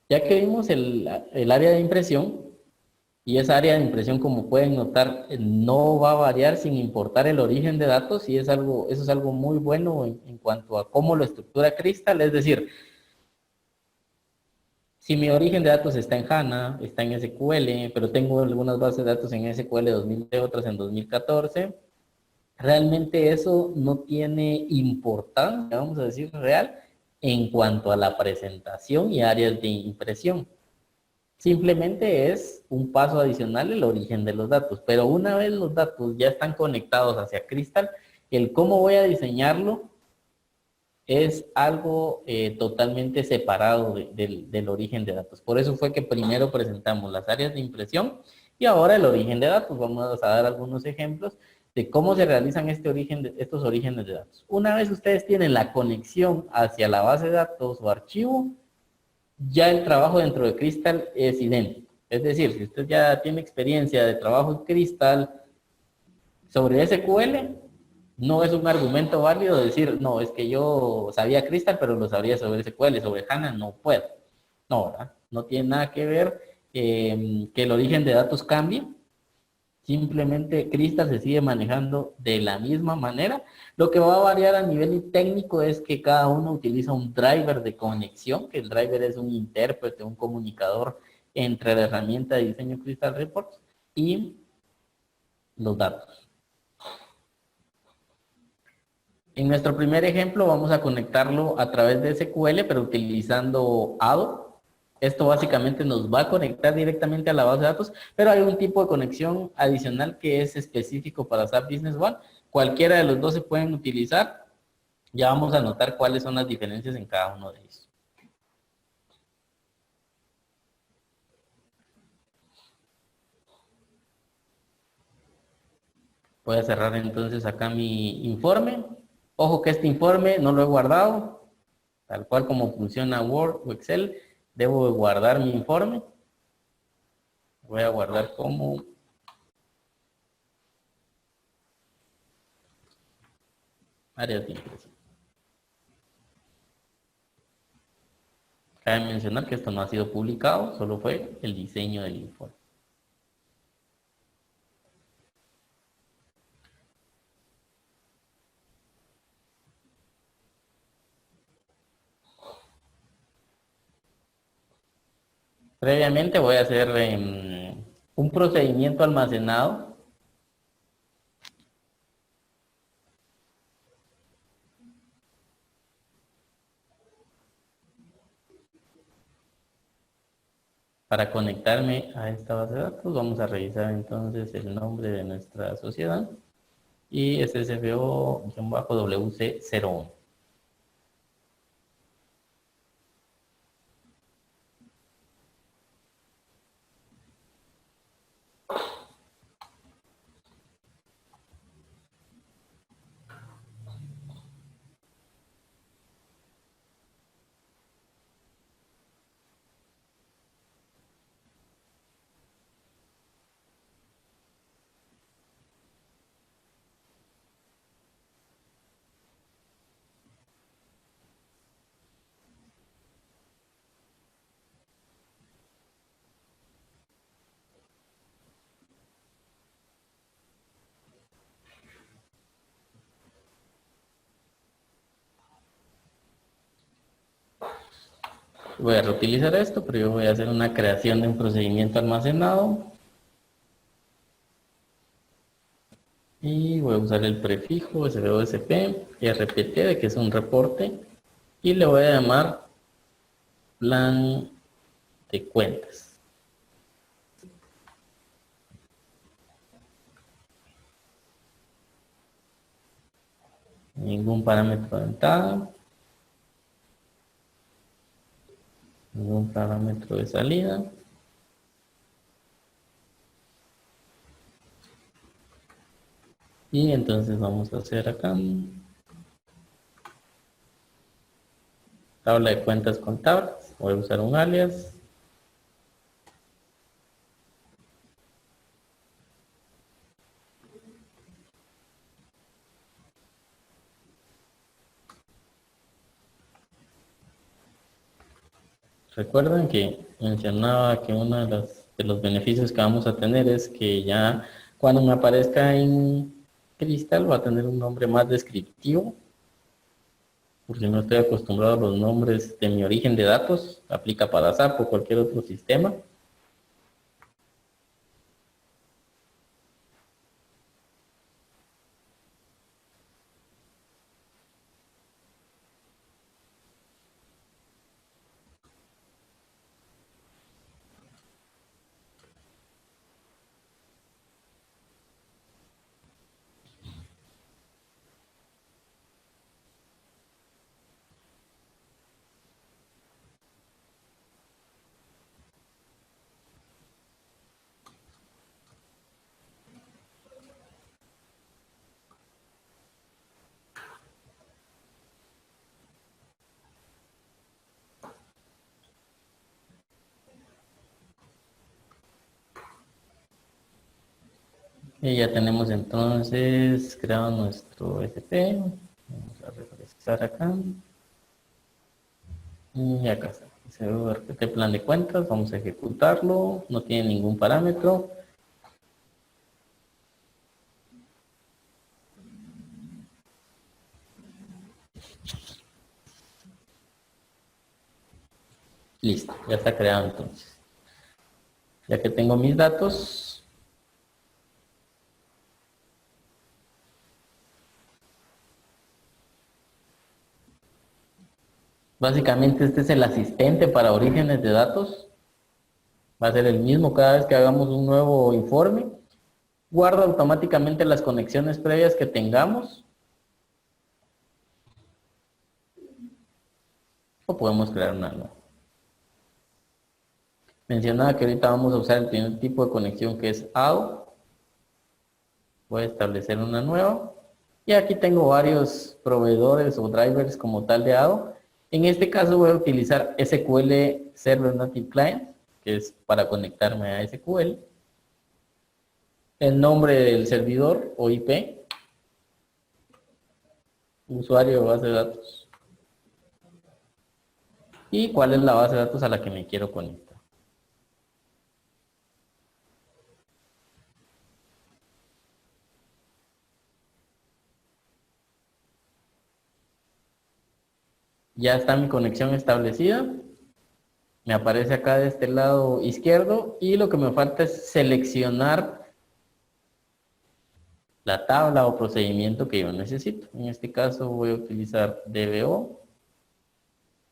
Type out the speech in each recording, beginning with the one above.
Ya que vimos el área de impresión, y esa área de impresión, como pueden notar, no va a variar sin importar el origen de datos, y eso es algo muy bueno en cuanto a cómo lo estructura Crystal. Es decir, si mi origen de datos está en HANA, está en SQL, pero tengo algunas bases de datos en SQL 2000, otras en 2014, realmente eso no tiene importancia, vamos a decir, real en cuanto a la presentación y áreas de impresión. Simplemente es un paso adicional el origen de los datos, pero una vez los datos ya están conectados hacia Crystal, el cómo voy a diseñarlo es algo totalmente separado del origen de datos. Por eso fue que primero presentamos las áreas de impresión y ahora el origen de datos. Vamos a dar algunos ejemplos de cómo se realizan estos orígenes de datos. Una vez ustedes tienen la conexión hacia la base de datos o archivo, ya el trabajo dentro de Crystal es idéntico. Es decir, si usted ya tiene experiencia de trabajo en Crystal sobre SQL, no es un argumento válido decir, no, es que yo sabía Crystal, pero lo sabría sobre SQL, sobre HANA no puedo. No, ¿verdad? No tiene nada que ver que el origen de datos cambie. Simplemente Crystal se sigue manejando de la misma manera. Lo que va a variar a nivel técnico es que cada uno utiliza un driver de conexión, que el driver es un intérprete, un comunicador entre la herramienta de diseño Crystal Reports y los datos. En nuestro primer ejemplo vamos a conectarlo a través de SQL, pero utilizando ADO. Esto básicamente nos va a conectar directamente a la base de datos, pero hay un tipo de conexión adicional que es específico para SAP Business One. Cualquiera de los dos se pueden utilizar. Ya vamos a notar cuáles son las diferencias en cada uno de ellos. Voy a cerrar entonces acá mi informe. Ojo que este informe no lo he guardado, tal cual como funciona Word o Excel. Debo guardar mi informe. Voy a guardar como áreas de impresión. Cabe mencionar que esto no ha sido publicado, solo fue el diseño del informe. Previamente voy a hacer un procedimiento almacenado para conectarme a esta base de datos. Vamos a revisar entonces el nombre de nuestra sociedad y es SFO-WC01. Voy a reutilizar esto, pero yo voy a hacer una creación de un procedimiento almacenado y voy a usar el prefijo SVOSP, RPT, de que es un reporte, y le voy a llamar plan de cuentas. Ningún parámetro de entrada, ningún parámetro de salida. Y entonces vamos a hacer acá tabla de cuentas contables. Voy a usar un alias. Recuerden que mencionaba que uno de los beneficios que vamos a tener es que ya cuando me aparezca en Crystal va a tener un nombre más descriptivo, porque no estoy acostumbrado a los nombres de mi origen de datos, aplica para SAP o cualquier otro sistema. Y ya tenemos entonces creado nuestro SP. Vamos a refrescar acá. Y acá está. Este plan de cuentas, vamos a ejecutarlo. No tiene ningún parámetro. Listo, ya está creado entonces. Ya que tengo mis datos, básicamente este es el asistente para orígenes de datos. Va a ser el mismo cada vez que hagamos un nuevo informe. Guarda automáticamente las conexiones previas que tengamos. O podemos crear una nueva. Mencionaba que ahorita vamos a usar el primer tipo de conexión que es AO. Voy a establecer una nueva. Y aquí tengo varios proveedores o drivers como tal de AO. En este caso voy a utilizar SQL Server Native Client, que es para conectarme a SQL. El nombre del servidor o IP. Usuario de base de datos. Y cuál es la base de datos a la que me quiero conectar. Ya está mi conexión establecida. Me aparece acá de este lado izquierdo y lo que me falta es seleccionar la tabla o procedimiento que yo necesito. En este caso voy a utilizar DBO,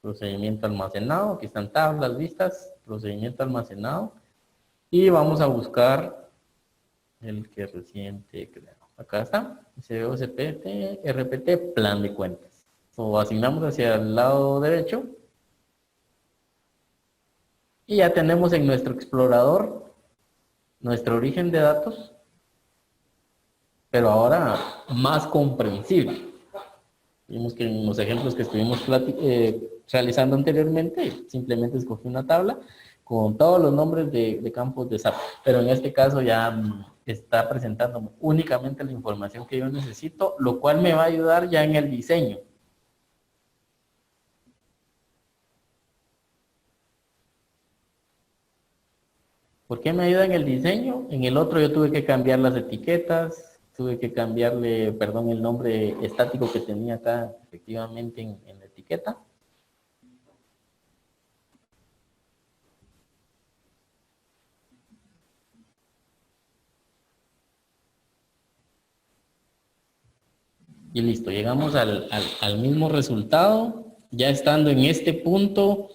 procedimiento almacenado. Aquí están tablas, vistas, procedimiento almacenado. Y vamos a buscar el que reciente creado. Acá está, CBO, CPT, RPT, plan de cuentas. O asignamos hacia el lado derecho. Y ya tenemos en nuestro explorador nuestro origen de datos, pero ahora más comprensible. Vimos que en los ejemplos que estuvimos realizando anteriormente, simplemente escogí una tabla con todos los nombres de campos de SAP, pero en este caso ya está presentando únicamente la información que yo necesito, lo cual me va a ayudar ya en el diseño. ¿Por qué me ayuda en el diseño? En el otro yo tuve que cambiar las etiquetas, tuve que cambiarle, perdón, el nombre estático que tenía acá efectivamente en la etiqueta. Y listo, llegamos al mismo resultado. Ya estando en este punto,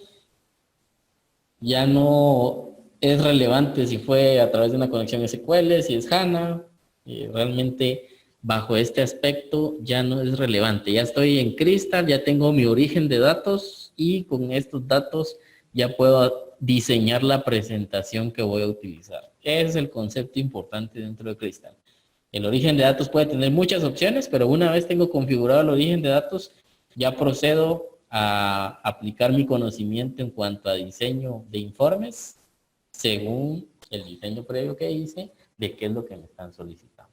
ya no es relevante si fue a través de una conexión SQL, si es HANA. Realmente bajo este aspecto ya no es relevante. Ya estoy en Crystal, ya tengo mi origen de datos y con estos datos ya puedo diseñar la presentación que voy a utilizar. Ese es el concepto importante dentro de Crystal. El origen de datos puede tener muchas opciones, pero una vez tengo configurado el origen de datos, ya procedo a aplicar mi conocimiento en cuanto a diseño de informes según el diseño previo que hice de qué es lo que me están solicitando.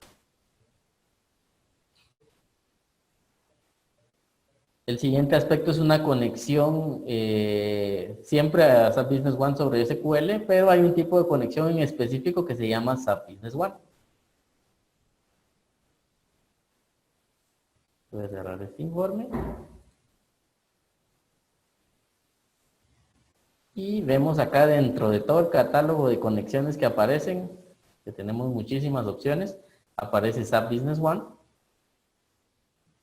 El siguiente aspecto es una conexión siempre a SAP Business One sobre SQL, pero hay un tipo de conexión en específico que se llama SAP Business One. Voy a cerrar este informe. Y vemos acá dentro de todo el catálogo de conexiones que aparecen, que tenemos muchísimas opciones, aparece SAP Business One.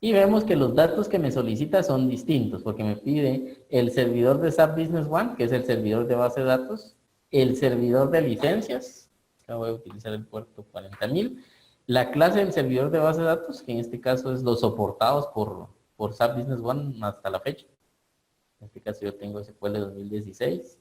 Y vemos que los datos que me solicita son distintos, porque me pide el servidor de SAP Business One, que es el servidor de base de datos, el servidor de licencias, acá voy a utilizar el puerto 40.000, la clase del servidor de base de datos, que en este caso es los soportados por SAP Business One hasta la fecha. En este caso yo tengo SQL 2016.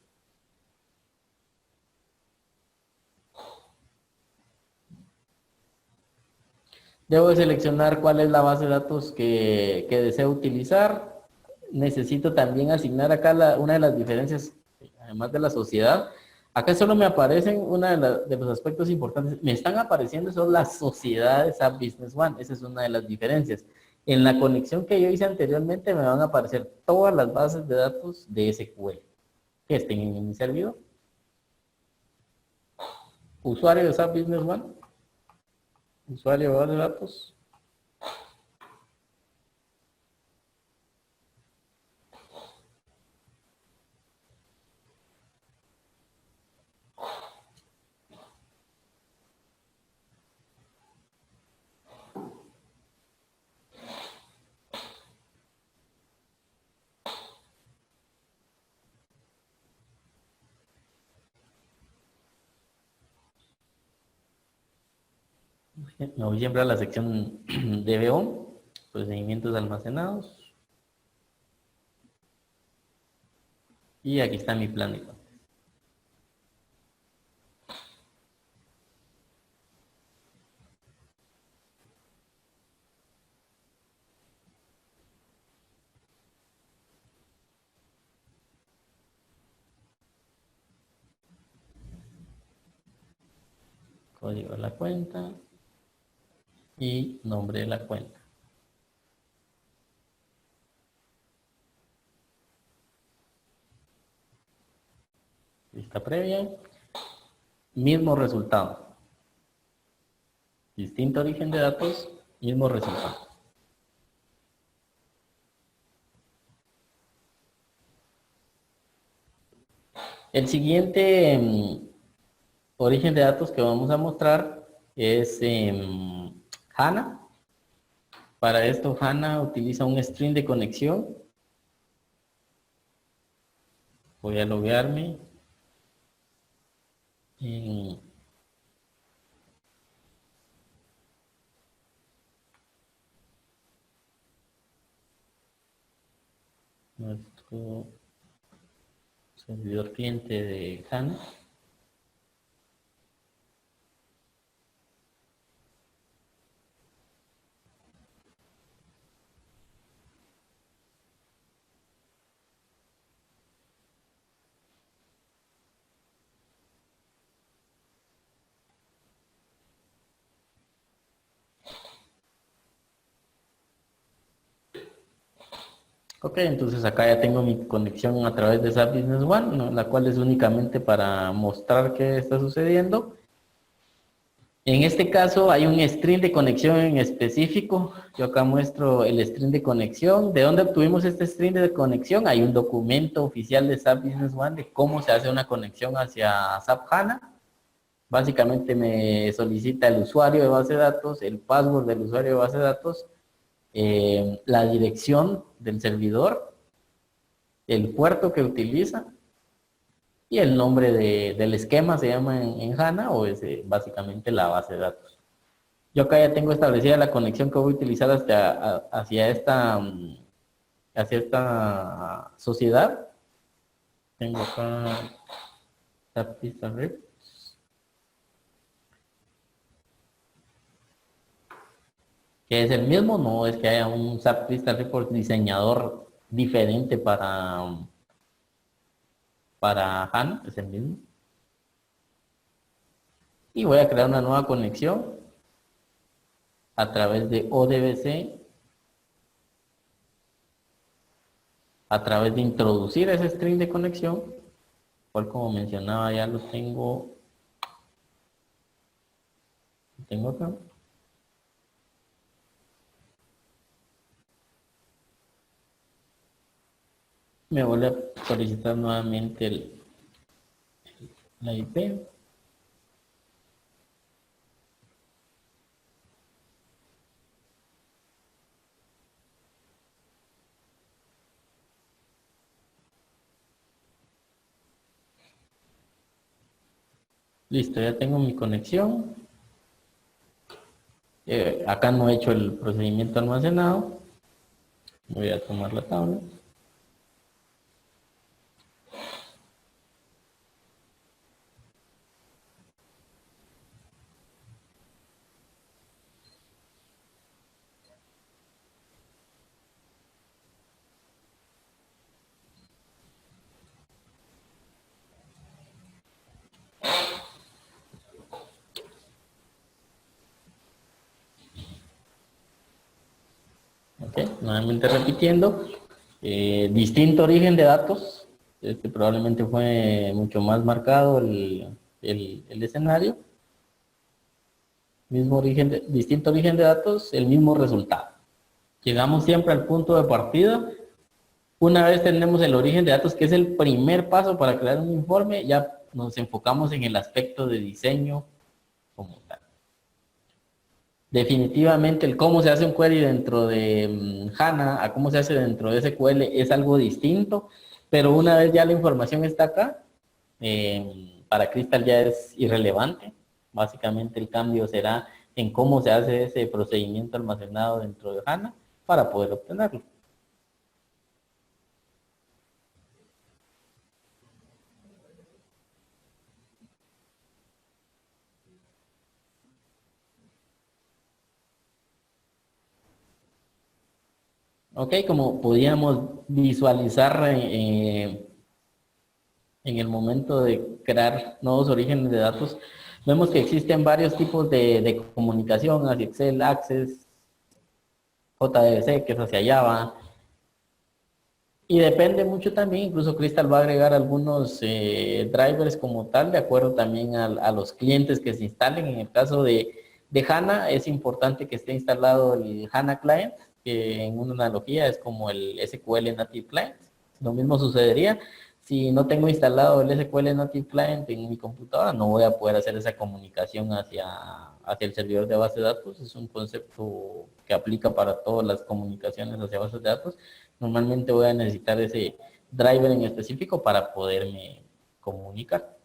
Debo seleccionar cuál es la base de datos que deseo utilizar. Necesito también asignar acá una de las diferencias, además de la sociedad. Acá solo me aparecen de los aspectos importantes. Me están apareciendo son las sociedades a Business One. Esa es una de las diferencias. En la conexión que yo hice anteriormente me van a aparecer todas las bases de datos de SQL que estén en mi servidor. Usuario de SAP Business One. Usuario de base de datos. Me voy siempre a la sección DBO, procedimientos almacenados. Y aquí está mi plan de cuentas. Código de la cuenta y nombre de la cuenta. Lista previa. Mismo resultado. Distinto origen de datos, mismo resultado. El siguiente origen de datos que vamos a mostrar es HANA. Para esto HANA utiliza un string de conexión. Voy a loguearme en nuestro servidor cliente de HANA. Ok, entonces acá ya tengo mi conexión a través de SAP Business One, ¿no? La cual es únicamente para mostrar qué está sucediendo. En este caso hay un string de conexión en específico. Yo acá muestro el string de conexión. ¿De dónde obtuvimos este string de conexión? Hay un documento oficial de SAP Business One de cómo se hace una conexión hacia SAP HANA. Básicamente me solicita el usuario de base de datos, el password del usuario de base de datos, la dirección del servidor, el puerto que utiliza y el nombre del esquema se llama en HANA o es básicamente la base de datos. Yo acá ya tengo establecida la conexión que voy a utilizar hacia esta sociedad. Tengo acá SAP Pista Rep. ¿Que es el mismo? No, es que haya un SAP Crystal Report diseñador diferente para HANA, es el mismo. Y voy a crear una nueva conexión a través de ODBC a través de introducir ese string de conexión, cual como mencionaba ya lo tengo acá. Me vuelve a solicitar nuevamente la IP. Listo, ya tengo mi conexión. Acá no he hecho el procedimiento almacenado. Voy a tomar la tabla. Ok, nuevamente repitiendo. Distinto origen de datos. Este probablemente fue mucho más marcado el escenario. Mismo origen distinto origen de datos, el mismo resultado. Llegamos siempre al punto de partida. Una vez tenemos el origen de datos, que es el primer paso para crear un informe, ya nos enfocamos en el aspecto de diseño como tal. Definitivamente el cómo se hace un query dentro de HANA a cómo se hace dentro de SQL es algo distinto, pero una vez ya la información está acá, para Crystal ya es irrelevante. Básicamente el cambio será en cómo se hace ese procedimiento almacenado dentro de HANA para poder obtenerlo. Ok, como podíamos visualizar en el momento de crear nuevos orígenes de datos, vemos que existen varios tipos de comunicación hacia Excel, Access, JDBC, que es hacia Java, y depende mucho también, incluso Crystal va a agregar algunos drivers como tal, de acuerdo también a los clientes que se instalen. En el caso de HANA, es importante que esté instalado el HANA Client, que en una analogía es como el SQL Native Client. Lo mismo sucedería si no tengo instalado el SQL Native Client en mi computadora, no voy a poder hacer esa comunicación hacia el servidor de base de datos. Es un concepto que aplica para todas las comunicaciones hacia bases de datos. Normalmente voy a necesitar ese driver en específico para poderme comunicar.